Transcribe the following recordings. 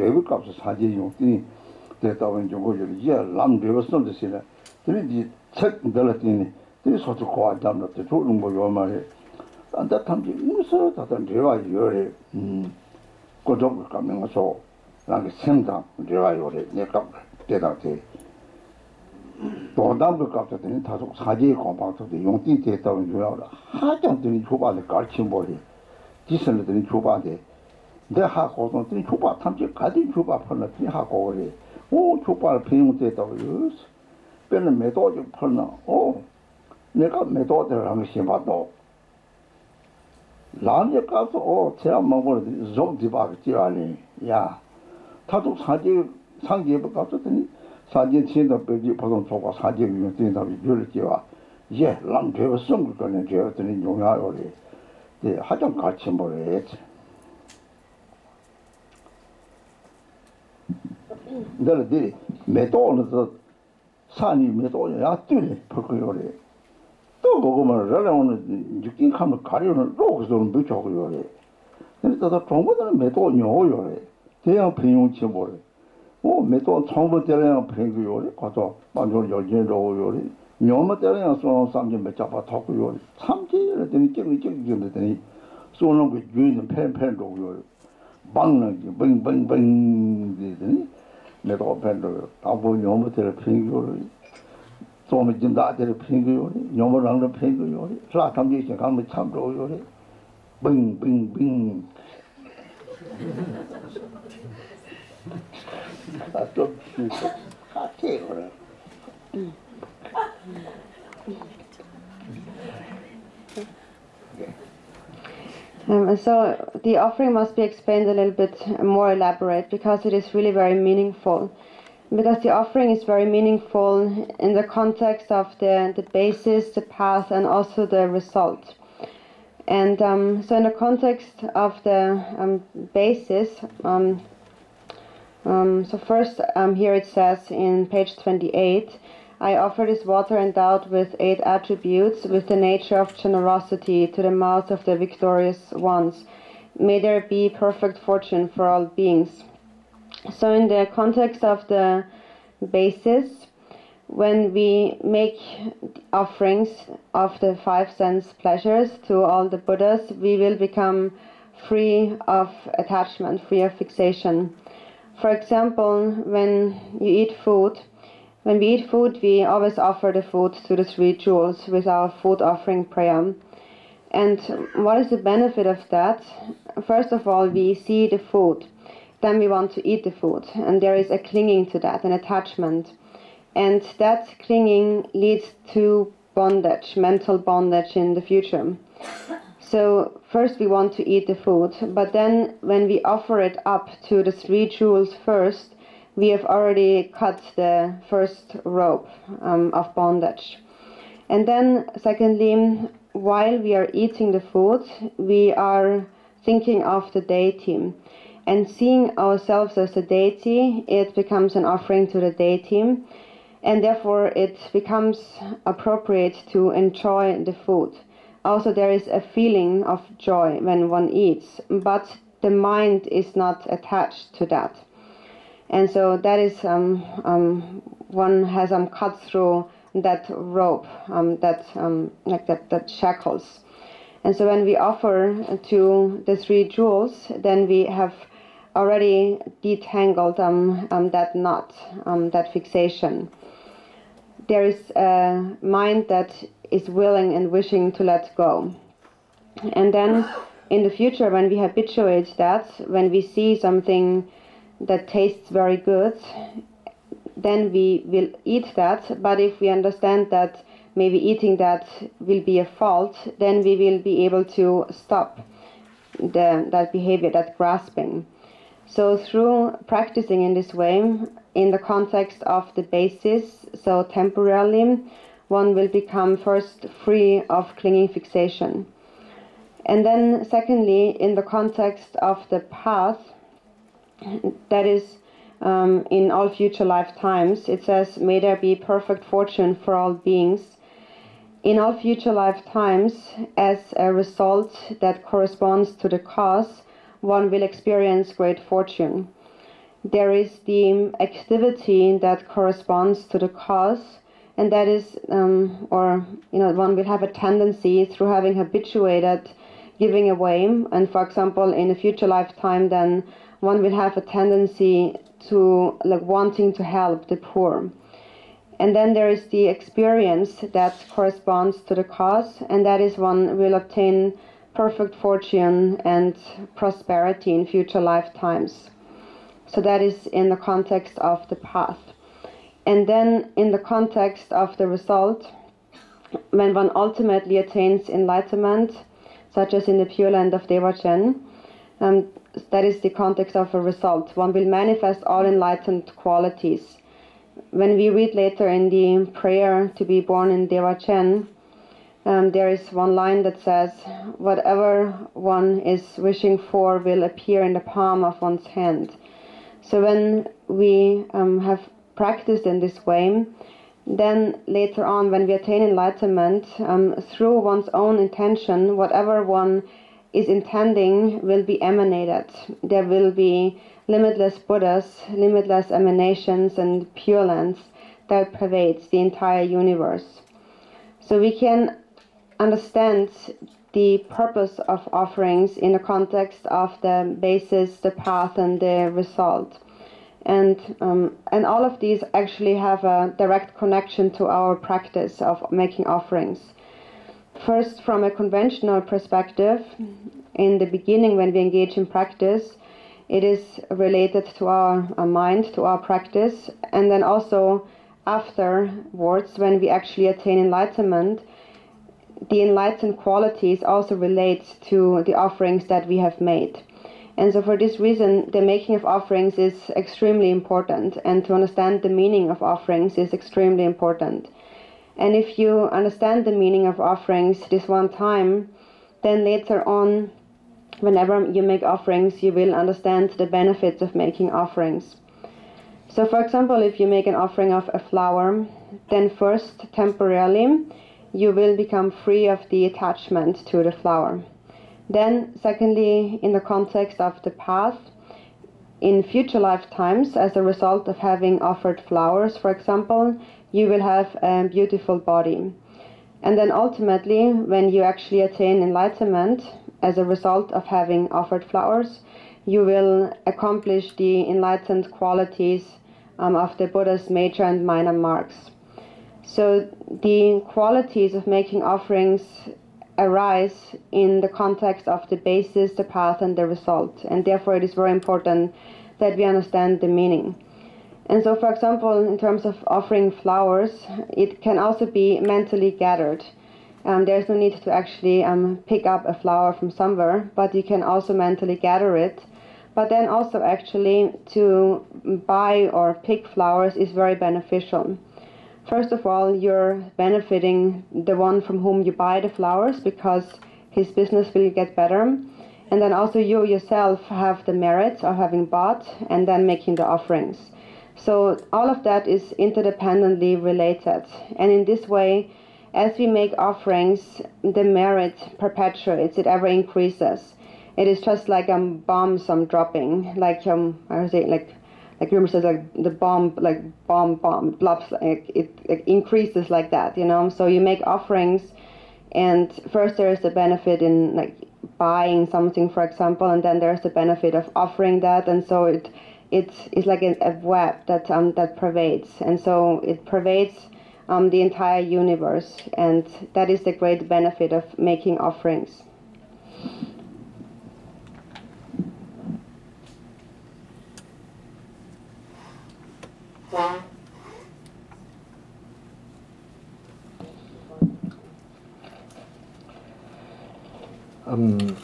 David comes as Haji Yong, that when you go to the year, Lam David Son the Sinner, the check the Latin, this sort of quiet down at the Totem of your marriage. And that time, you saw that and Deva Yuri, good dog coming so, like a sender, Deva Yuri, neck up, dead out there. Don't look after the Tasso Haji compound of the young theatre in Yola. I don't think Chuba the Garchen body. Decent in Chuba day. There have also three Chuba, Tamji, cutting Chuba from the Tihako. Oh, Chuba paying theatre use. Ben a method of Perna. Oh, never method the Ramishimado. Lanya Castle, oh, tell my word, Zog Dibak, Tirani. Yeah. Tasso Haji, Sangi, because of the 사진 친다 빼지 보통 저거 사진 이거 된다 이럴지와 예 람되어 성을 거는 되었더니 용야요리 네 하정 같이 뭐래 너희들이 매도는 산이 매도야 뜨네 그거요리 또 먹으면 저는 육긴 하면 가려는 로그서는 붙여고요리 근데 또 정보들은 매도 녀요리 대형 비용치 뭐래 오, 매도 정보 때려야 팽그 요리 가서 만족 열진로 요리 녀마 때려야 소는 삼지 몇 잡아 덮고 요리 참지를 되니 찡찡찡 되니 소는 그 유인은 팬팬로 요리 방는 뱅뱅뱅 되더니 매도 팬로 다보 녀마 때려 팽그 요리 소는 진다 때려 팽그 요리 녀마랑도 팽그 요리 라 담지 가면 참로 요리 뱅뱅뱅 So the offering must be explained a little bit more elaborate because it is really very meaningful. Because the offering is very meaningful in the context of the basis, the path, and also the result. And so in the context of the basis, so first here it says in page 28, I offer this water endowed with 8 attributes with the nature of generosity to the mouth of the victorious ones. May there be perfect fortune for all beings. So in the context of the basis, when we make offerings of the 5 sense pleasures to all the Buddhas, we will become free of attachment, free of fixation. For example, when we eat food, we always offer the food to the 3 jewels with our food offering prayer. And what is the benefit of that? First of all, we see the food, then we want to eat the food, and there is a clinging to that, an attachment. And that clinging leads to bondage, mental bondage in the future. So first we want to eat the food, but then when we offer it up to the 3 jewels first, we have already cut the first rope of bondage. And then secondly, while we are eating the food, we are thinking of the deity. And seeing ourselves as a deity, it becomes an offering to the deity. And therefore it becomes appropriate to enjoy the food. Also there is a feeling of joy when one eats, but the mind is not attached to that. And so that is, one has cut through that rope, that shackles. And so when we offer to the 3 jewels, then we have already detangled that knot, that fixation. There is a mind that is willing and wishing to let go. And then in the future, when we habituate that, when we see something that tastes very good, then we will eat that. But if we understand that maybe eating that will be a fault, then we will be able to stop that behavior, that grasping. So through practicing in this way, in the context of the basis, so temporarily, one will become first free of clinging fixation. And then secondly, in the context of the path, that is in all future lifetimes, it says, may there be perfect fortune for all beings. In all future lifetimes, as a result that corresponds to the cause, one will experience great fortune. there is the activity that corresponds to the cause, and that is, one will have a tendency through having habituated giving away, and for example, in a future lifetime, then one will have a tendency to wanting to help the poor. And then there is the experience that corresponds to the cause, and that is one will obtain perfect fortune and prosperity in future lifetimes. So that is in the context of the path. And then in the context of the result, when one ultimately attains enlightenment, such as in the Pure Land of Devachan, that is the context of a result. One will manifest all enlightened qualities. When we read later in the prayer to be born in Devachan, there is one line that says, whatever one is wishing for will appear in the palm of one's hand. So when we have practiced in this way, then later on when we attain enlightenment, through one's own intention, whatever one is intending will be emanated. There will be limitless Buddhas, limitless emanations and pure lands that pervades the entire universe. So we can understand the purpose of offerings in the context of the basis, the path, and the result. And all of these actually have a direct connection to our practice of making offerings. First, from a conventional perspective, in the beginning when we engage in practice, it is related to our mind, to our practice, and then also afterwards, when we actually attain enlightenment, the enlightened qualities also relate to the offerings that we have made. And so for this reason, the making of offerings is extremely important, and to understand the meaning of offerings is extremely important. And if you understand the meaning of offerings this one time, then later on, whenever you make offerings, you will understand the benefits of making offerings. So for example, if you make an offering of a flower, then first, temporarily, you will become free of the attachment to the flower. Then, secondly, in the context of the path, in future lifetimes, as a result of having offered flowers, for example, you will have a beautiful body. And then ultimately, when you actually attain enlightenment, as a result of having offered flowers, you will accomplish the enlightened qualities of the Buddha's major and minor marks. So the qualities of making offerings arise in the context of the basis, the path, and the result. And therefore it is very important that we understand the meaning. And so, for example, in terms of offering flowers, it can also be mentally gathered. There's no need to actually pick up a flower from somewhere, but you can also mentally gather it. But then also actually to buy or pick flowers is very beneficial. First of all, you're benefiting the one from whom you buy the flowers because his business will get better. And then also you yourself have the merit of having bought and then making the offerings. So all of that is interdependently related. And in this way, as we make offerings, the merit perpetuates, it ever increases. It is just like bombs dropping, like Rima says, like the bomb, like bomb, it blobs, it increases like that, you know. So you make offerings, and first there is the benefit in like buying something, for example, and then there's the benefit of offering that, and so it's like a web that pervades, and so it pervades the entire universe, and that is the great benefit of making offerings.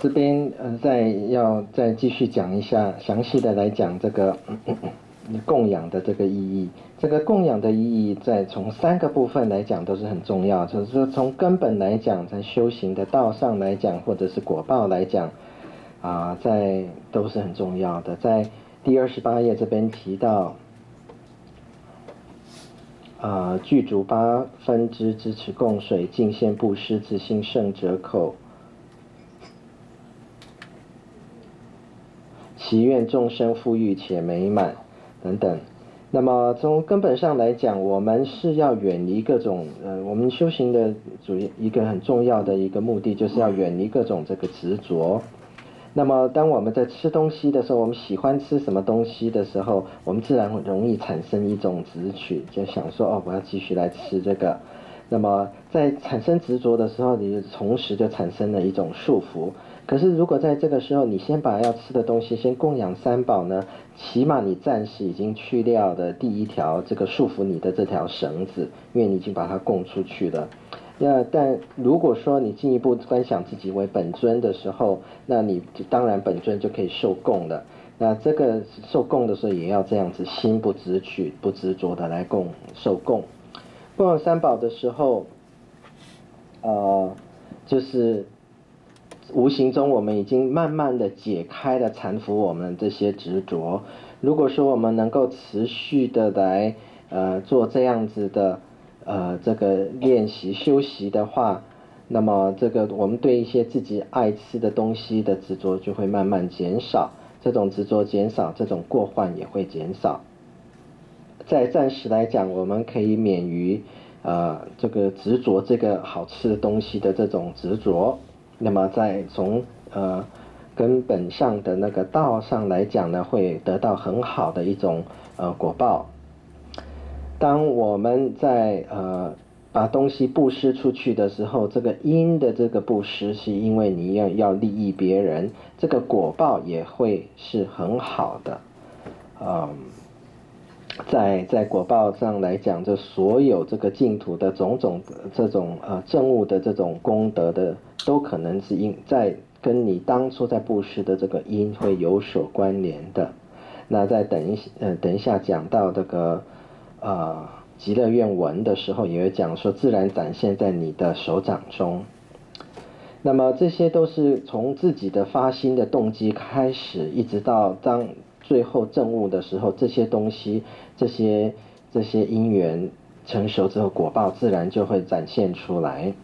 这边再继续讲一下，详细的来讲这个供养的这个意义。这个供养的意义，在从3个部分来讲都是很重要，就是说从根本来讲，在修行的道上来讲，或者是果报来讲，都是很重要的。在第28页这边提到，具足8分之支持供水，敬献布施，自心胜折口。祈愿众生富裕且美满，等等。那么从根本上来讲，我们是要远离各种我们修行的一个很重要的一个目的，就是要远离各种这个执着。那么当我们在吃东西的时候，我们喜欢吃什么东西的时候，我们自然会容易产生一种执取，就想说哦，我要继续来吃这个。那么在产生执着的时候，你同时就产生了一种束缚。可是如果在这个时候你先把要吃的东西先供养三宝呢，起码你暂时已经去掉的第一条这个束缚你的这条绳子，因为你已经把它供出去了。但如果说你进一步观想自己为本尊的时候，那你当然本尊就可以受供了。那这个受供的时候也要这样子，心不执取不执着的来受供。供养三宝的时候就是无形中我们已经慢慢的解开了缠缚我们这些执着。如果说我们能够持续的来做这样子的这个练习修习的话，那么这个我们对一些自己爱吃的东西的执着就会慢慢减少，这种执着减少，这种过患也会减少。在暂时来讲，我们可以免于这个执着这个好吃的东西的这种执着。那么在从根本上的那个道上来讲呢，会得到很好的一种果报。当我们在把东西布施出去的时候，这个因的这个布施是因为你要利益别人，这个果报也会是很好的。在果报上来讲，这所有这个净土的种种这种证悟的这种功德的，都可能是在跟你当初在布施的这个因会有所关联的。那在等一下讲到这个极乐愿文的时候，也会讲说自然展现在你的手掌中。那么这些都是从自己的发心的动机开始，一直到当最后证悟的时候，这些东西这些因缘成熟之后，果报自然就会展现出来。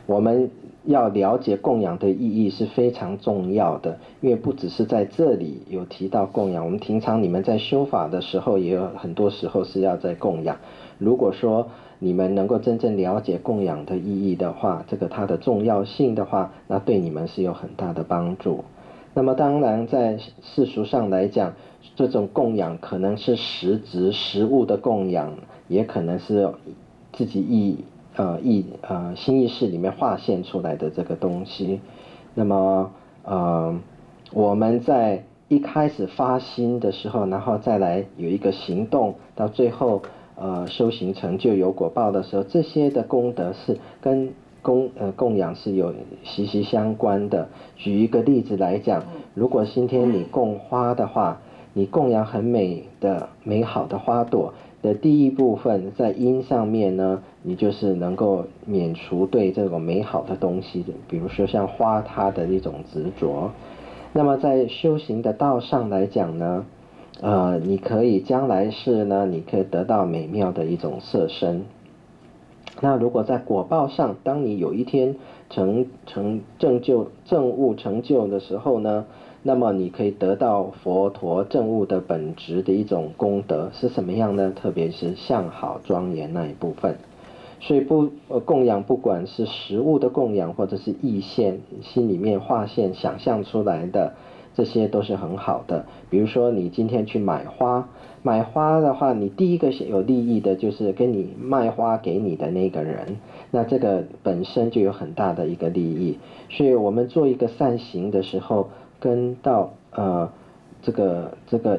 我们要了解供养的意义是非常重要的，因为不只是在这里有提到供养，我们平常你们在修法的时候也有很多时候是要在供养。如果说你们能够真正了解供养的意义的话，这个它的重要性的话，那对你们是有很大的帮助。那么当然在世俗上来讲，这种供养可能是实物的供养，也可能是自己心意识里面化现出来的这个东西。那么我们在一开始发心的时候，然后再来有一个行动，到最后修行成就有果报的时候，这些的功德是跟供养是有息息相关的。举一个例子来讲，如果今天你供花的话，你供养很美好的花朵的第一部分，在因上面呢，你就是能够免除对这种美好的东西，比如说像花它的一种执着。那么在修行的道上来讲呢，你可以将来世呢，你可以得到美妙的一种色身。那如果在果报上，当你有一天证悟成就的时候呢，那么你可以得到佛陀证悟的本质的一种功德是什么样呢？特别是相好庄严那一部分。所以供养不管是实物的供养，或者是意现心里面画现想象出来的，这些都是很好的。比如说你今天去买花的话，你第一个有利益的就是跟你卖花给你的那个人，那这个本身就有很大的一个利益。所以我们做一个善行的时候，跟到这个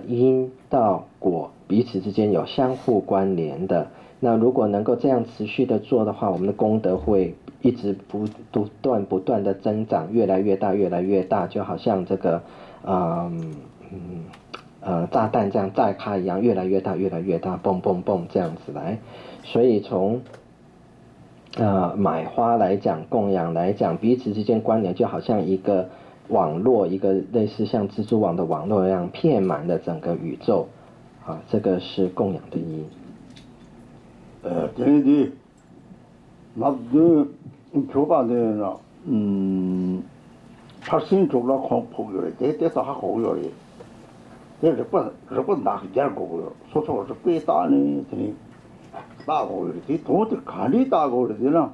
因到果彼此之间有相互关联的。那如果能够这样持续的做的话，我们的功德会一直不断的增长，越来越大，就好像这个炸弹这样炸开一样，越来越大，蹦蹦蹦这样子来。所以从买花来讲，供养来讲，彼此之间关联就好像一个网络，一个类似像蜘蛛网的网络一样，遍满了整个宇宙。这个是供养的意义。저희들이 나도 교반에나 발신 쪽으로 공포를 대대서 하고 요리 日本나기잘거고요 소소로 빼다니 되니 나고 이렇게 돈도 간이 다고 그러잖아